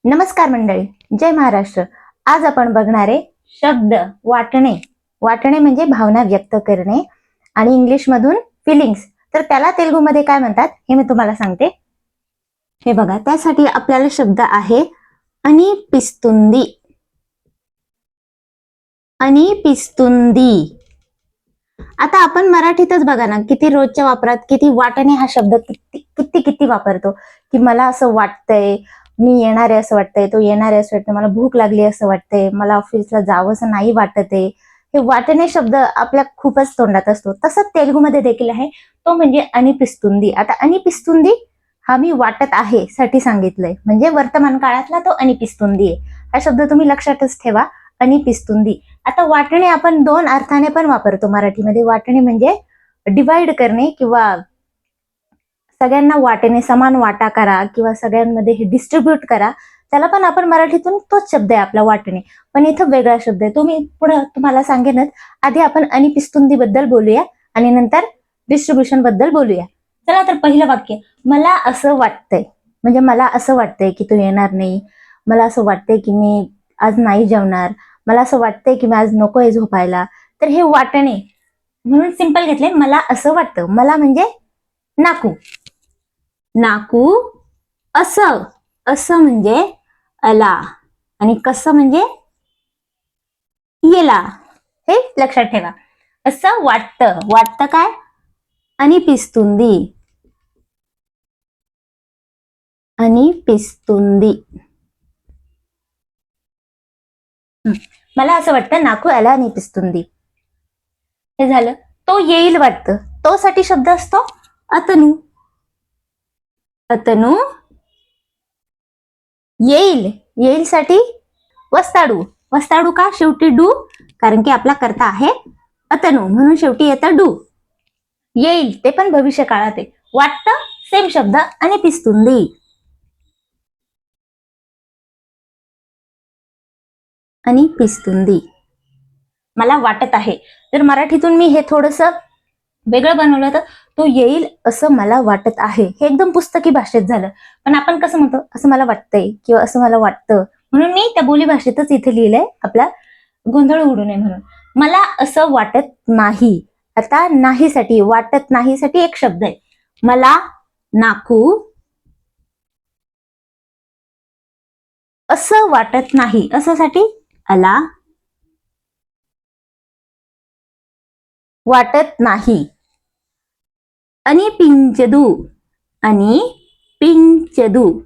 नमस्कार मंडळी, जय महाराष्ट्र. आज आपण बघणारे शब्द वाटणे. वाटणे म्हणजे भावना व्यक्त करणे आणि इंग्लिश मधून फिलिंग्स. तर त्याला तेलुगूमध्ये काय म्हणतात हे मी तुम्हाला सांगते. हे बघा, त्यासाठी आपल्याला शब्द आहे अनिपिस्तुंदी. अनिपिस्तुंदी. आता आपण मराठीतच बघा ना, किती रोजच्या वापरात किती वाटणे हा शब्द किती किती वापरतो. की मला असं वाटतंय, मी येणार आहे असं वाटतंय, तो येणार आहे असं वाटतंय, मला भूक लागली असं वाटतंय, मला ऑफिसला जावं असं नाही वाटत आहे. हे वाटणे शब्द आपल्या खूपच तोंडात असतो. तसंच तेलुगूमध्ये देखील आहे, तो म्हणजे अनिपिस्तुंदी. आता अनिपिस्तुंदी हा मी वाटत आहे साठी सांगितलंय, म्हणजे वर्तमान काळातला तो अनिपिस्तुंदी आहे. हा शब्द तुम्ही लक्षातच ठेवा, अनिपिस्तुंदी. आता वाटणे आपण दोन अर्थाने पण वापरतो मराठीमध्ये. वाटणे म्हणजे डिवाइड करणे किंवा सगळ्यांना वाटेने समान वाटा करा किंवा सगळ्यांमध्ये हे डिस्ट्रीब्यूट करा. त्याला पण आपण मराठीतून तोच शब्द आहे आपला, वाटणे. पण इथं वेगळा शब्द आहे, तो मी पुढे तुम्हाला सांगेनच. आधी आपण अनिपिस्तुंदी बद्दल बोलूया आणि नंतर डिस्ट्रीब्युशन बद्दल बोलूया. चला तर पहिलं वाक्य, मला असं वाटतंय. म्हणजे मला असं वाटतंय की तू येणार नाही, मला असं वाटतंय की मी आज नाही जेवणार, मला असं वाटतंय की मी आज नकोय झोपायला. तर हे वाटणे म्हणून सिंपल घेतले, मला असं वाटतं. मला म्हणजे नाकू. नाकू असं. असं म्हणजे अला आणि कसं म्हणजे येला. हे लक्षात ठेवा. असं वाटतं. वाटतं काय? अनिपिस्तुंदी. अनिपिस्तुंदी. मला असं वाटतं नाकू अला अनिपिस्तुंदी. हे झालं. तो येईल वाटतं. तो साठी शब्द असतो अतनु. अतनु येईल. येईल साठी वस्ताडू. वस्ताडू का? शेवटी डू, कारण की आपला कर्ता आहे अतनु, म्हणून शेवटी येतं डू. येईल ते पण भविष्य काळात आहे. वाटतं सेम शब्द अनिपिस्तुंदी. अनिपिस्तुंदी. मला वाटत आहे. तर मराठीतून मी हे थोडस वेगळं बनवलं तर तो येईल असं मला वाटत आहे. हे एकदम पुस्तकी भाषेत झालं. पण आपण कसं म्हणतो, असं मला वाटतंय किंवा असं मला वाटतं, म्हणून मी त्या बोली भाषेतच इथे लिहिलंय, आपला गोंधळ उडू नये म्हणून. मला असं वाटत नाही. आता नाहीसाठी, वाटत नाहीसाठी एक शब्द आहे. मला नाकू असं वाटत नाही. असं साठी अला वाटत नाही. आणि पिंचदू. आणि पिंचदू.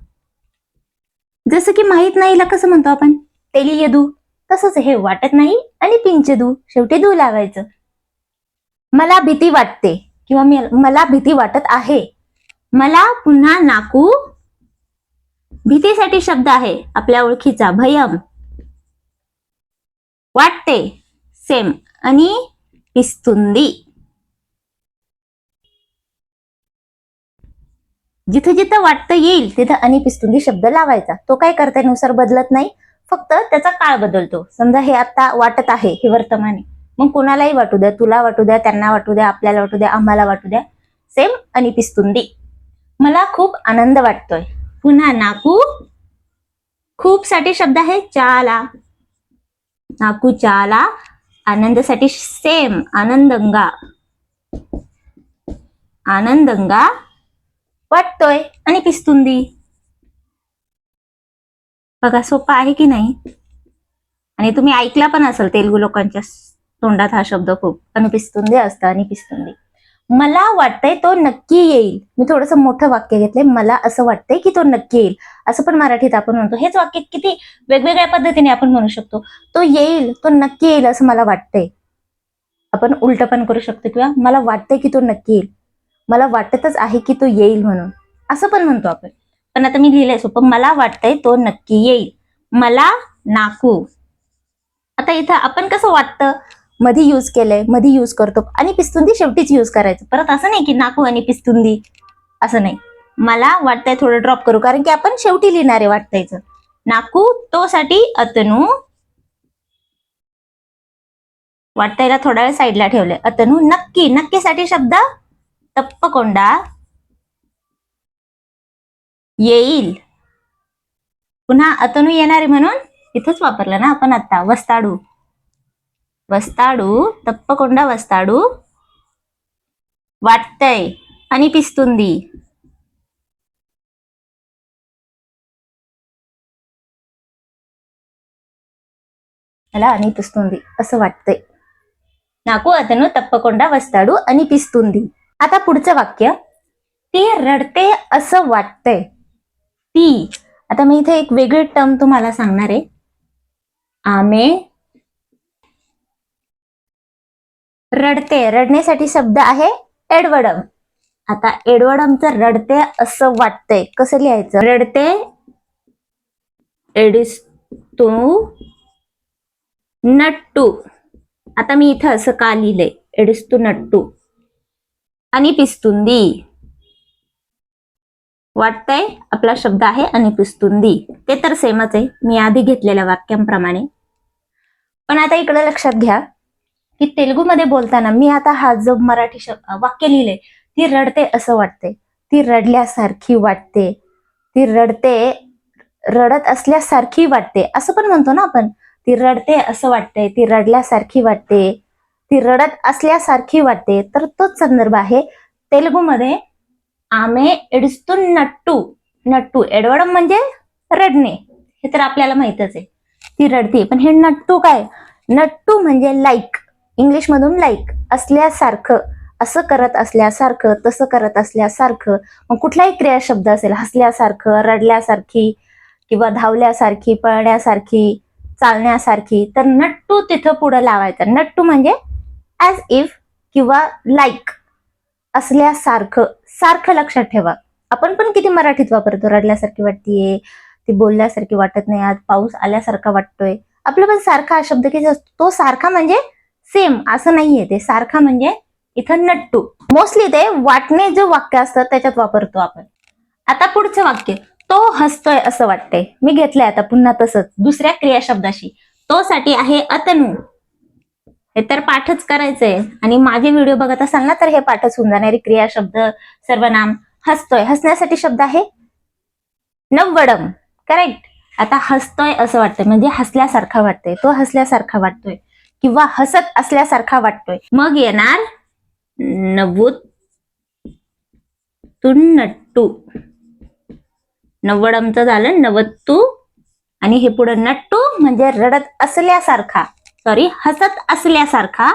जसं की माहित नाहीला कसं म्हणतो आपण, तेलियदू. तसंच हे वाटत नाही आणि पिंचदू, शेवटी दू लावायचं. मला भीती वाटते किंवा मला भीती वाटत आहे. मला पुन्हा नाकू. भीतीसाठी शब्द आहे आपल्या ओळखीचा भयम. वाटते सेम आणि पिस्तुंदी. जिथे जिथं वाटतं येईल तिथं अनिपिस्तुंदी शब्द लावायचा. तो काय कर्त्यानुसार बदलत नाही, फक्त त्याचा काळ बदलतो. समजा हे आता वाटत आहे, हे वर्तमान आहे. मग कोणालाही वाटू द्या, तुला वाटू द्या, त्यांना वाटू द्या, आपल्याला वाटू द्या, आम्हाला वाटू द्या, सेम अनिपिस्तुंदी. मला खूप आनंद वाटतोय. पुन्हा नाकू. खूप साठी शब्द आहे चाला. नाकू चाला. आनंदासाठी सेम आनंदंगा. आनंदंगा वाटतोय अनिपिस्तुंदी. बघा सोपा आहे की नाही. आणि तुम्ही ऐकला पण असेल, तेलुगू लोकांच्या तोंडात हा शब्द खूप अनिपिस्तुंदी असतं. अनिपिस्तुंदी. मला वाटतंय तो नक्की येईल. मी थोडस मोठं वाक्य घेतलंय. मला असं वाटतंय की तो नक्की येईल. असं पण मराठीत आपण म्हणतो. हेच वाक्य किती वेगवेगळ्या पद्धतीने आपण म्हणू शकतो. तो येईल, तो नक्की येईल असं मला वाटतंय. आपण उलट पण करू शकतो, किंवा मला वाटतंय की तो नक्की येईल, मला वाटतच आहे की तो येईल म्हणून असं पण म्हणतो आपण. पण आता मी लिहिलंय सोपं, मला वाटतंय तो नक्की येईल. मला नाकू. आता इथं आपण कसं वाटतं मधी यूज केलंय, मधी यूज करतो, आणि पिस्तुंदी शेवटीच यूज करायचं. परत असं नाही की नाकू आणि पिस्तुंदी असं नाही. मला वाटतंय थोडं ड्रॉप करू, कारण की आपण शेवटी लिहिणारे वाटतायचं. नाकू तो साठी अतनु. वाटतायला थोडा वेळ साईडला ठेवलंय. अतनु नक्की. नक्कीसाठी शब्द तप्पकोंडा. येईल. पुन्हा अतनु येणारे म्हणून इथंच वापरलं ना आपण आता. वस्ताडू, वस्ताडू, तप्पकोंडा वस्ताडू वाटतंय आणि पिस्तुंदी. मला आणि पिस्तुंदी असं वाटतंय. नाकू अतनु तप्पकोंडा वस्ताडू आणि पिस्तुंदी. आता पुढचं वाक्य, ती रडते असं वाटतंय. ती, आता मी इथे एक वेगळी टर्म तुम्हाला सांगणार आहे. आमे रडते, रडण्यासाठी शब्द आहे एडवडम. आता एडवडमचं रडते असं वाटतंय कसं लिहायचं? रडते एडिस्तू नट्टू. आता मी इथं असं का लिहिलंय? एडिस्तू नट्टू आणि पिस्तुंदी. वाटतंय आपला शब्द आहे आणि पिस्तुंदी, ते तर सेमच आहे मी आधी घेतलेल्या वाक्यांप्रमाणे. पण आता इकडे लक्षात घ्या की तेलुगूमध्ये बोलताना मी आता हा जो मराठी वाक्य लिहिले, ती रडते असं वाटते, ती रडल्यासारखी वाटते, ती रडते, रडत असल्यासारखी वाटते असं पण म्हणतो ना आपण. ती रडते असं वाटते, ती रडल्यासारखी वाटते, ती रडत असल्यासारखी वाटते. तर तोच संदर्भ आहे तेलुगूमध्ये. आमे एडिस्तू नट्टू. नट्टू एडवडम म्हणजे रडणे, हे तर आपल्याला माहितच आहे. ती रडते, पण हे नट्टू काय? नट्टू म्हणजे लाईक, इंग्लिश मधून लाईक, असल्यासारखं, असं करत असल्यासारखं, तसं करत असल्यासारखं. मग कुठलाही क्रिया शब्द असेल, हसल्यासारखं, रडल्यासारखी किंवा धावल्यासारखी, पळण्यासारखी, चालण्यासारखी, तर नट्टू तिथं पुढे लावायचा. नट्टू म्हणजे ॲज इफ किंवा लाईक, असल्यासारखं, सारखं. लक्षात ठेवा, आपण पण किती मराठीत वापरतो. रडल्यासारखी वाटतीये, ती बोलल्यासारखी वाटत नाही, आज पाऊस आल्यासारखा वाटतोय. आपलं पण सारखा हा शब्द किती असतो? तो सारखा म्हणजे सेम असं नाहीये, ते सारखा म्हणजे इथं नट्टू. मोस्टली ते वाटणे जे वाक्य असतं त्याच्यात वापरतो आपण. आता पुढचं वाक्य, तो हसतोय असं वाटतंय. मी घेतलंय आता पुन्हा तसंच दुसऱ्या क्रिया शब्दाशी. तो साठी आहे अतनु. हे तर पाठच करायचंय आणि माझे व्हिडिओ बघत असाल ना तर हे पाठच होऊन जाणारी क्रिया शब्द सर्वनाम. हसतोय, हसण्यासाठी शब्द आहे नव्वडम. करेक्ट. आता हसतोय असं वाटतंय म्हणजे हसल्यासारखा वाटतंय, तो हसल्यासारखा वाटतोय किंवा हसत असल्यासारखा वाटतोय. मग येणार नव्वुत्तुन्नट्टू. नव्वडमचं झालं नवत्तू आणि हे पुढे नट्टू म्हणजे रडत असल्यासारखा, सॉरी हसत असल्यासारखा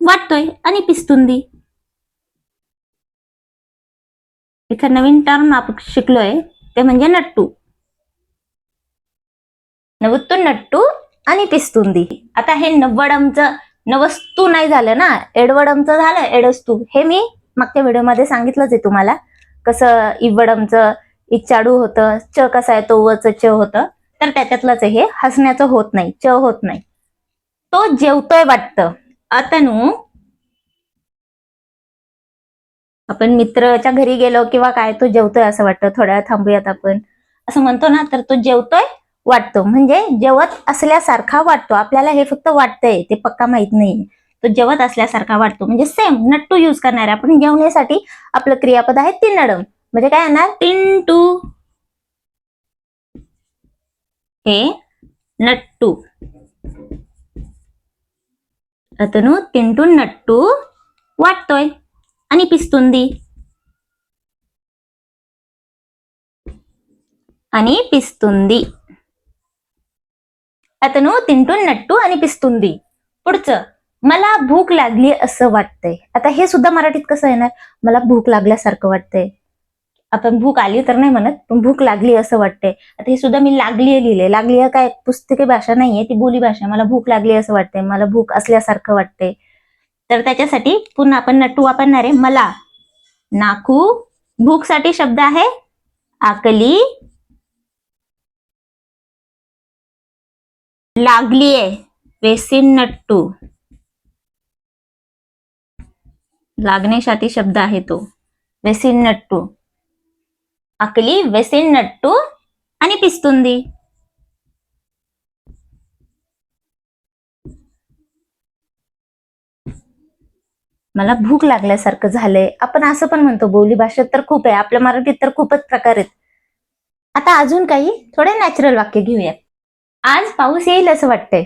वाटतोय आणि पिस्तुंदी. इथं नवीन टर्म आपण शिकलोय ते म्हणजे नट्टू. नवत्तुन्नट्टू आणि पिस्तुंदी. आता हे नव्वडमचं नवस्तू नाही झालं ना, एडवडमचं झालं एडस्तू. हे मी मागच्या व्हिडिओमध्ये सांगितलंच आहे तुम्हाला कसं. इवडमचं इच्चाडू होतं, च कसा आहे तो वच च होतं, तर त्याच्यातलंच हे हसण्याचं होत नाही, च होत नाही. तो जेवतोय वाटतं. अतनु, आपण मित्राच्या घरी गेलो किंवा काय, तो जेवतोय असं वाटतं, थोड्या वेळ थांबूयात आपण असं म्हणतो ना, तर तो जेवतोय वाटतो म्हणजे जेवत असल्यासारखा वाटतो. आपल्याला हे फक्त वाटतंय, ते पक्का माहित नाही. तो जेवत असल्यासारखा वाटतो म्हणजे सेम नट्टू यूज करणार आहे आपण. जेवण्यासाठी आपलं क्रियापद आहे तिन्नडम, म्हणजे काय येणार? टिंटू. हे नट्टू. अतनु तिंटू नट्टू वाटतोय आणि पिस्तुंदी. आणि पिस्तुंदी. अतनु तिंटून नट्टू आणि पिस्तुंदी. पुढचं, मला भूक लागली असं वाटतंय. आता हे सुद्धा मराठीत कसं येणार? मला भूक लागल्यासारखं वाटतंय. आपण भूक आली तर नाही म्हणत, पण भूक लागली असं वाटतंय. आता हे सुद्धा मी लागली लिहिले. लागली काय पुस्तकी भाषा नाहीये, ती बोली भाषा. मला भूक लागली असं वाटतंय, मला भूक असल्यासारखं वाटतंय. तर त्याच्यासाठी पुन्हा आपण नट्टू वापरणार आहे. मला. नाकू. भूक साठी शब्द आहे आकली. लागलीये वेसिन्नट्टू. लागण्यासाठी शब्द आहे तो वेसिन्नट्टू. आकली, वेसिन्नट्टू आणि पिस्तुंदी. मला भूक लागल्यासारखं झालंय. आपण असं पण म्हणतो, बोली भाषेत तर खूप आहे, आपल्या मराठीत तर खूपच प्रकार आहेत. आता अजून काही थोडे नॅचरल वाक्य घेऊयात. आज पाऊस येईल असं वाटतंय.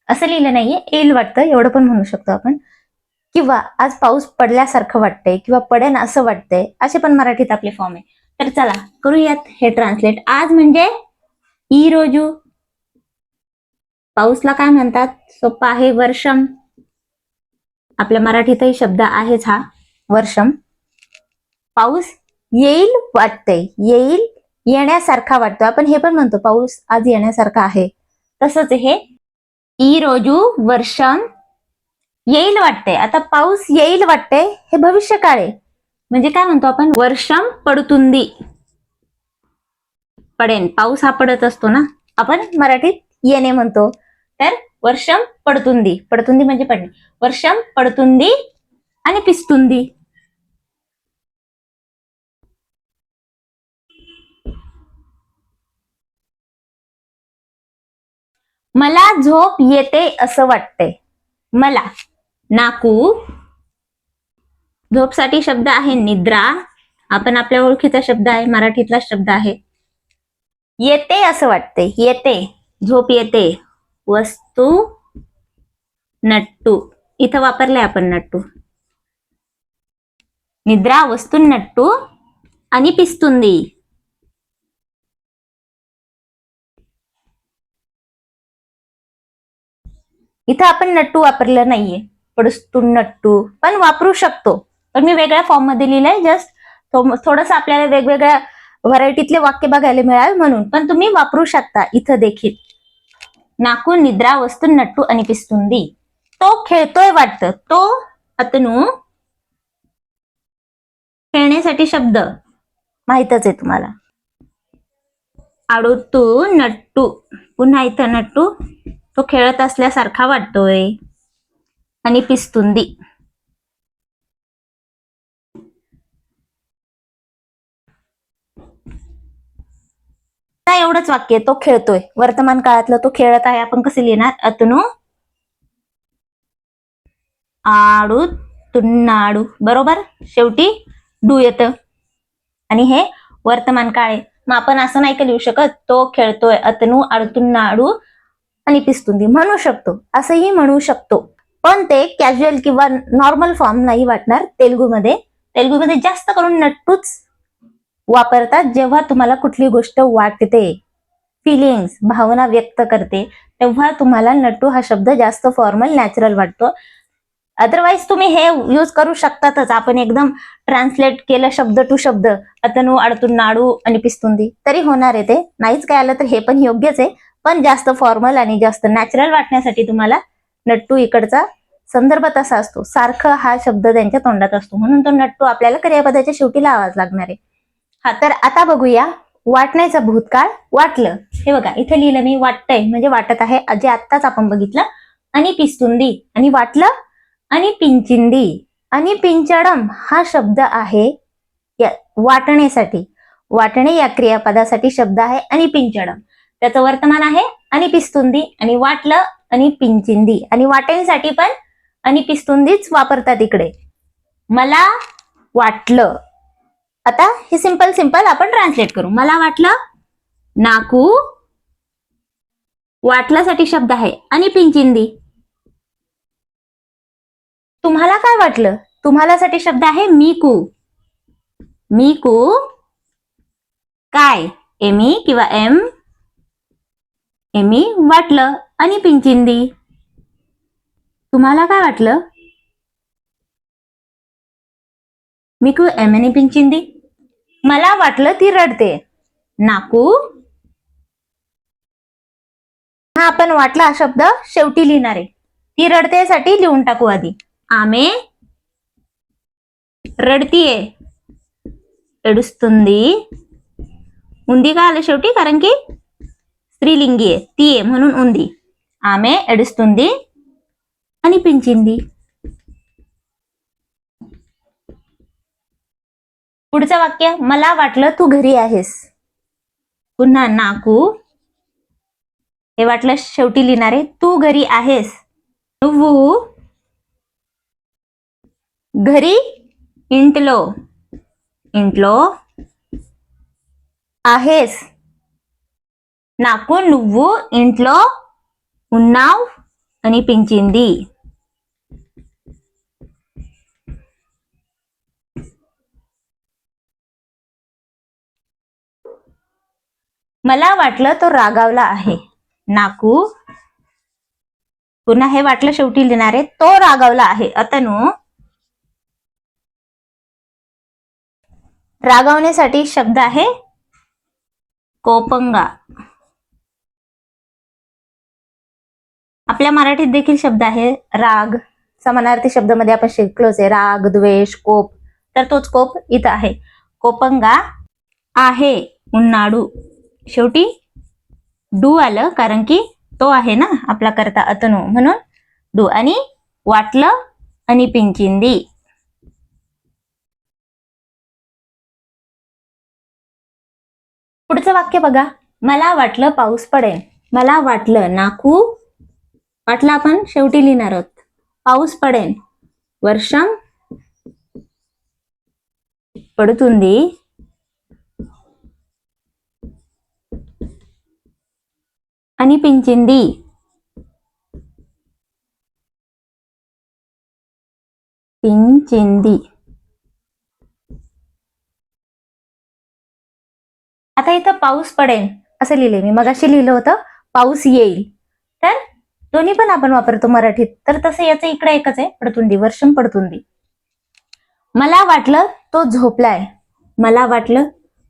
असं लिहिलं नाहीये, येईल वाटतं एवढं पण म्हणू शकतो आपण. किंवा आज पाऊस पडल्यासारखं वाटतंय किंवा पडेन असं वाटतंय, असे पण मराठीत आपले फॉर्म आहे. तर चला करूयात हे ट्रान्सलेट. आज म्हणजे ई रोजू. पाऊसला काय म्हणतात? सोपा आहे, वर्षम. आपल्या मराठीतही शब्द आहेच हा, वर्षम. पाऊस येईल वाटतंय, येईल येण्यासारखा वाटतो. आपण हे पण म्हणतो पाऊस आज येण्यासारखा आहे. तसंच हे ई रोजू वर्षम येईल वाटतंय. आता पाऊस येईल वाटतंय हे भविष्यकाळ आहे. म्हणजे काय म्हणतो आपण? वर्षम पडतुंदी. पडेन, पाऊस हा पडत असतो ना, आपण मराठीत येणे म्हणतो. तर वर्षम पडतुंदी, पडतुंदी म्हणजे पडणे. वर्षम पडतुंदी आणि पिस्तुंदी. मला झोप येते असं वाटतंय. मला, नाकू. झोपसाठी शब्द आहे निद्रा. आपण आपल्या ओळखीचा शब्द आहे, मराठीतला शब्द आहे. येते असं वाटतंय, येते, झोप येते. वस्तू नट्टू, इथं वापरले आपण नट्टू. निद्रा, वस्तू नट्टू आणि पिस्तुंदी. इथं आपण नट्टू वापरलं नाहीये, पडस्तू नट्टू पण वापरू शकतो. पण मी वेगळ्या फॉर्म मध्ये लिहिलंय, जस्ट थोडंसं आपल्याला वेगवेगळ्या व्हरायटीतले वाक्य बघायला मिळाल म्हणून. पण तुम्ही वापरू शकता इथं देखील. नाकू, निद्रा, वस्तू नट्टू आणि पिस्तुंदी. तो खेळतोय वाटतं. तो अतनू, खेळण्यासाठी शब्द माहितच आहे तुम्हाला. आडुतू नट्टू, पुन्हा इथं नट्टू, तो खेळत असल्यासारखा वाटतोय. आणि पिस्तुंदी. एवढंच वाक्य, तो खेळतोय. वर्तमान काळातलं तो खेळत आहे, आपण कसं लिहिणार? अतनू आडुतुन्नाडू, बरोबर. शेवटी डू येतं आणि हे वर्तमान काळ आहे. मग आपण असं नाही का लिहू शकत, तो खेळतोय, अतनू आडुतुन्नाडू आणि पिस्तुंदी म्हणू शकतो, असंही म्हणू शकतो. पण ते कॅज्युअल किंवा नॉर्मल फॉर्म नाही वाटणार तेलुगूमध्ये. तेलुगूमध्ये जास्त करून नट्टूच वापरतात जेव्हा तुम्हाला कुठली गोष्ट वाटते, फिलिंग्स, भावना व्यक्त करते, तेव्हा तुम्हाला नट्टू हा शब्द जास्त फॉर्मल, नॅचरल वाटतो. अदरवाईज तुम्ही हे यूज करू शकतातच. आपण एकदम ट्रान्सलेट केलं शब्द टू शब्द, अतनू आडतुन्नाडू आणि पिस्तुंदी, तरी होणार आहे ते. नाहीच काय आलं तर हे पण योग्यच आहे. पण जास्त फॉर्मल आणि जास्त नॅचरल वाटण्यासाठी तुम्हाला नट्टू इकडचा संदर्भ तसा असतो, सारखं हा शब्द त्यांच्या तोंडात असतो, म्हणून तो नट्टू आपल्याला क्रियापदाच्या शेवटी लावाच लागणार आहे. हा, तर आता बघूया वाटण्याचा भूतकाळ. वाटलं, हे बघा इथे लिहिलं मी, वाटतंय म्हणजे वाटत आहे, जे आत्ताच आपण बघितलं. आणि पिस्तुंदी, आणि वाटलं, आणि पिंचिंदी आणि पिंचडम हा शब्द आहे वाटण्यासाठी. वाटणे या क्रियापदासाठी शब्द आहे आणि पिंचडम त्याचं वर्तमान आहे. आणि पिस्तुंदी, आणि वाटलं, आणि पिंचिंदी, आणि वाटण्यासाठी पण आणि पिस्तुंदीच वापरतात इकडे. मला वाटलं. आता हे सिंपल सिंपल आपण ट्रान्सलेट करू. मला वाटलं, नाकू, वाटल्यासाठी शब्द आहे आणि पिंचिंदी. तुम्हाला काय वाटलं? तुम्हालासाठी शब्द आहे मीकू. मीकू काय? एमी किंवा एमी वाटलं आणि पिंचिंदी. तुम्हाला काय वाटलं? मीकू एमनी पिंचिंदी. मला वाटलं ती रडते. नाकू, हा आपण वाटला हा शब्द शेवटी लिहिणार आहे. ती रडतेसाठी लिहून टाकू आधी. आमे रडतीये. एडुस्तुंदी. उंदी का आलं शेवटी, कारण की स्त्रीलिंगी आहे, ती आहे म्हणून उंदी. आमे एडुस्तुंदी आणि पिंचिंदी. पुढचं वाक्य, मला वाटलं तू घरी आहेस. पुन्हा नाकू, हे वाटलं शेवटी लिहिणार आहे, तू घरी आहेस. नुव्वू घरी इंटलो. इंटलो आहेस. నాకు నువ్వు ఇంట్లో ఉన్నావ్ అనిపించింది. मला वाटलं तो रागावला आहे. నాకు पुन्हा हे वाटलं शेवटी लिहिणार आहे. तो रागावला आहे. अतनु रागावण्यासाठी शब्द आहे कोपंगा. आपल्या मराठीत देखील शब्द आहे राग. समानार्थी शब्दामध्ये आपण शिकलोच आहे राग, द्वेष, कोप. तर तोच कोप इथं आहे. कोपंगा आहे उन्नाडू. शेवटी डू आलं कारण की तो आहे ना आपला करता अतनु, म्हणून डू. आणि वाटलं आणि पिंचिंदी. पुढचं वाक्य बघा. मला वाटलं पाऊस पडेल. मला वाटलं नाकू वाटलं आपण शेवटी लिहिणार आहोत. पाऊस पडेल. वर्षम पडुतुंदी. आणि पिंचिंदी. पिंचिंदी. आता इथं पाऊस पडेल असं लिहिले मी. मगाशी लिहिलं होतं पाऊस येईल. तर दोन्ही पण आपण वापरतो मराठीत. तर तसं याचं इकडे एकच आहे पडतुंदी. वर्षम पडतुंदी. मला वाटलं तो झोपलाय. मला वाटलं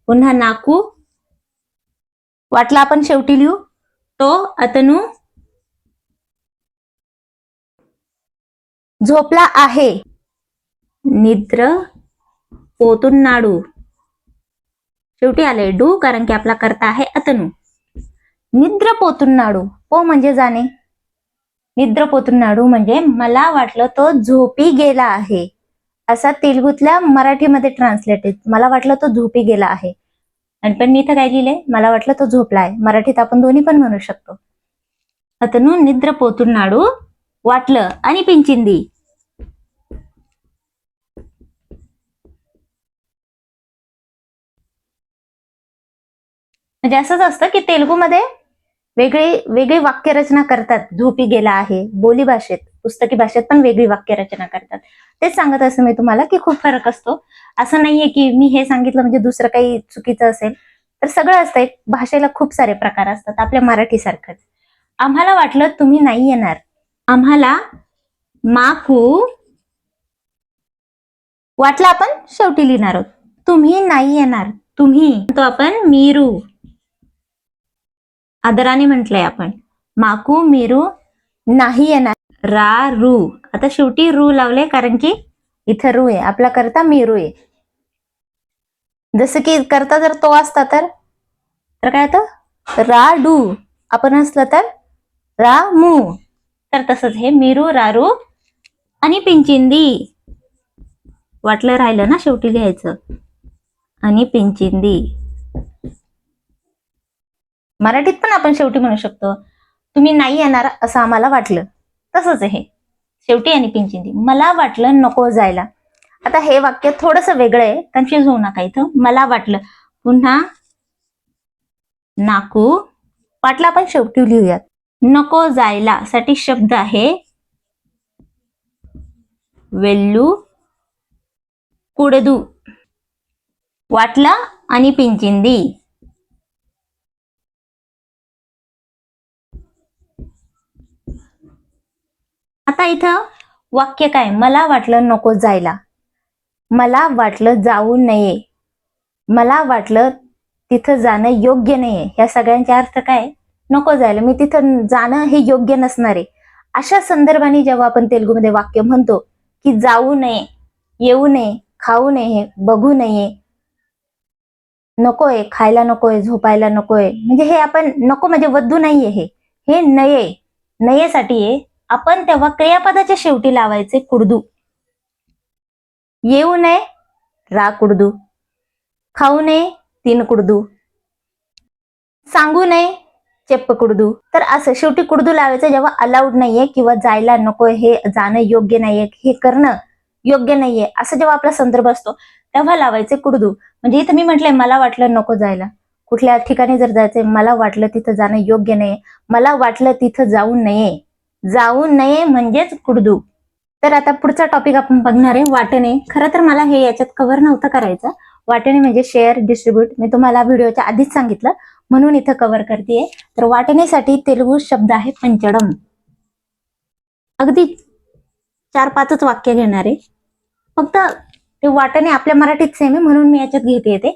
पुन्हा नाकू वाटलं आपण शेवटी लिहू. तो अतनु झोपला आहे. निद्र पोतुन्नाडू. शेवटी आले डू कारण की आपला करता आहे अतनु. निद्र पोतुन्नाडू. पो म्हणजे जाणे. निद्र पोतुन्नाडू म्हणजे मला वाटलं तो झोपी गेला आहे. असा तेलुगूतल्या मराठीमध्ये ट्रान्सलेट आहे. मला वाटलं तो झोपी गेला आहे. आणि पण मी इथं काय लिहिले मला वाटलं तो झोपला आहे. मराठीत आपण दोन्ही पण म्हणू शकतो. अतनु निद्र पोतुन्नाडू वाटलं आणि पिंचिंदी. म्हणजे असंच असतं की तेलुगूमध्ये वेगळी वाक्यरचना करतात. झोपी गेला आहे. बोली भाषेत, पुस्तकी भाषेत पण वेगळी वाक्यरचना करतात. तेच सांगत असं मी तुम्हाला की खूप फरक असतो. असं नाहीये की मी हे सांगितलं म्हणजे दुसरं काही चुकीचं असेल. तर सगळं असतं. एक भाषेला खूप सारे प्रकार असतात आपल्या मराठीसारखंच. आम्हाला वाटलं तुम्ही नाही येणार. आम्हाला माकू वाटलं आपण शेवटी लिहिणार आहोत. तुम्ही नाही येणार. तुम्ही तो आपण मीरू आदराने म्हटलंय आपण. माकू मीरू नाही येणार. रा रू. आता शेवटी रू लावले कारण की इथं रू आहे. आपला करता मीरू आहे. जसं की करता जर तो असता तर काय होतं रा डू. आपण असलं तर रा मू. तर तसंच हे मीरू रारू आणि पिंचिंदी. वाटलं राहिलं ना शेवटी लिहायचं. आणि पिंचिंदी. मराठीत पण आपण शेवटी म्हणू शकतो तुम्ही नाही येणार असं आम्हाला वाटलं. तसंच आहे शेवटी आणि पिंचिंदी. मला वाटलं नको जायला. आता हे वाक्य थोडंसं वेगळं आहे. कन्फ्युज होऊ नका इथं. मला वाटलं पुन्हा नाकू वाटलं आपण शेवटी लिहूयात. नको जायला साठी शब्द आहे वेल्लू कुडदू. वाटलं आणि पिंचिंदी. आता इथं वाक्य काय. मला वाटलं नको जायला. मला वाटलं जाऊ नये. मला वाटलं तिथं जाणं योग्य नाहीये. या सगळ्यांचे अर्थ काय. नको जायला. मी तिथं जाणं हे योग्य नसणार आहे. अशा संदर्भाने जेव्हा आपण तेलुगूमध्ये वाक्य म्हणतो की जाऊ नये, येऊ नये, खाऊ नये, बघू नये, नकोय, खायला नकोय, झोपायला नकोय, म्हणजे हे आपण नको म्हणजे वद्दू नाहीये. हे नये. नयेसाठी आहे. आपण तेव्हा क्रियापदाच्या शेवटी लावायचे कुडदू. येऊ नये रा कुडदू. खाऊ नये तीन कुडदू. सांगू नये चेप्प कुडदू. तर असं शेवटी कुडदू लावायचं जेव्हा अलाउड नाहीये किंवा जायला नकोय, हे जाणं योग्य नाहीये, हे करणं योग्य नाहीये असं जेव्हा आपला संदर्भ असतो तेव्हा लावायचे कुडदू. म्हणजे इथं मी म्हटलंय मला वाटलं नको जायला. कुठल्या ठिकाणी जर जायचंय, मला वाटलं तिथं जाणं योग्य नाही, मला वाटलं तिथं जाऊ नये म्हणजेच कुडदू. तर आता पुढचा टॉपिक आपण बघणार आहे वाटणे. खरं तर मला हे याच्यात कव्हर नव्हतं करायचं. वाटणे म्हणजे शेअर, डिस्ट्रीब्यूट. मी तुम्हाला व्हिडिओच्या आधीच सांगितलं, म्हणून इथं कव्हर करतेय. तर वाटणेसाठी तेलुगू शब्द आहे पंचडम. अगदी 4-5च वाक्य घेणार आहे. फक्त ते वाटणे आपल्या मराठीत सेम आहे म्हणून मी याच्यात घेते येते.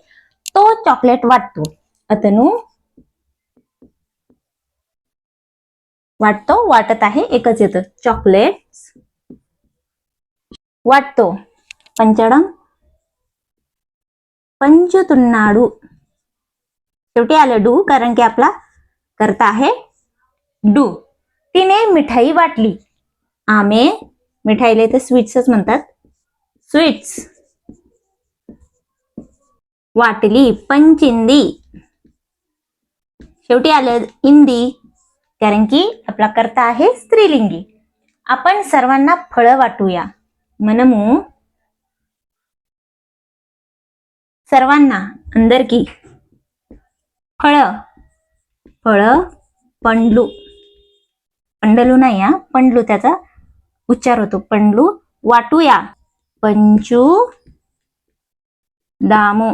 तो चॉकलेट वाटतो. अतनु वाटतो, वाटत आहे, एकच येतं. चॉकलेट वाटतो. पंचडम पंचतुन्नाडू. शेवटी आलं डू, कारण की आपला करता आहे डू. तिने मिठाई वाटली. आमे मिठाईला तर स्वीट्सच म्हणतात. स्वीट्स वाटली. पंचिंदी. शेवटी आलं इंदी, कारण की आपला कर्ता आहे स्त्रीलिंगी. आपण सर्वांना फळं वाटूया. मनमू सर्वांना. अंदरकी फळं. फळं पंडलू. पंडलू नाही हा, पंडलू त्याचा उच्चार होतो. पंडलू. वाटूया. पंचू दामू.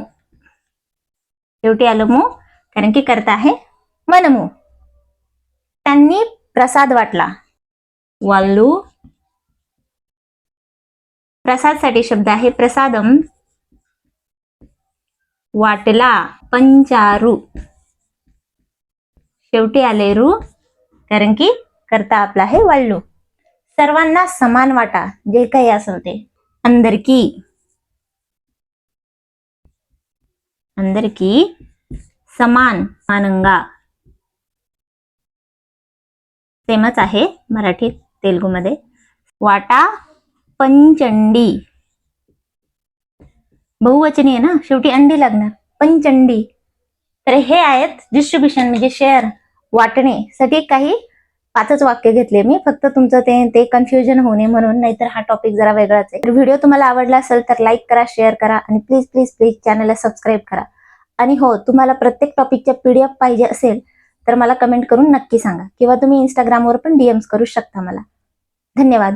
शेवटी आलं मू, कारण की करता आहे मनमू. त्यांनी प्रसाद वाटला. वाल्लू. प्रसादसाठी शब्द आहे प्रसादम. वाटला. पंचारू. शेवटी आले रू, कारण की करता आपला आहे वाल्लू. सर्वांना समान वाटा, जे काही असेल ते. अंदरकी. अंदरकी समान. मानंगा. सेमच आहे मराठीत तेलुगूमध्ये. वाटा पंचंडी. बहुवचनी आहे ना, शेवटी अंडी लागणार. पंचंडी. तर हे आहेत डिस्ट्रीब्युशन म्हणजे शेअर, वाटणे साठी काही 5च वाक्य घेतले मी, फक्त तुमचं ते कन्फ्युजन होणे म्हणून, नाहीतर हा टॉपिक जरा वेगळाच आहे. तर व्हिडिओ तुम्हाला आवडला असेल तर लाईक करा, शेअर करा आणि प्लीज प्लीज प्लीज चॅनलला सबस्क्राईब करा. आणि हो, तुम्हाला प्रत्येक टॉपिकच्या PDF पाहिजे असेल तर मला कमेंट करून नक्की सांगा, किंवा तुम्ही इंस्टाग्रामवर पण DMs करू शकता मला. धन्यवाद.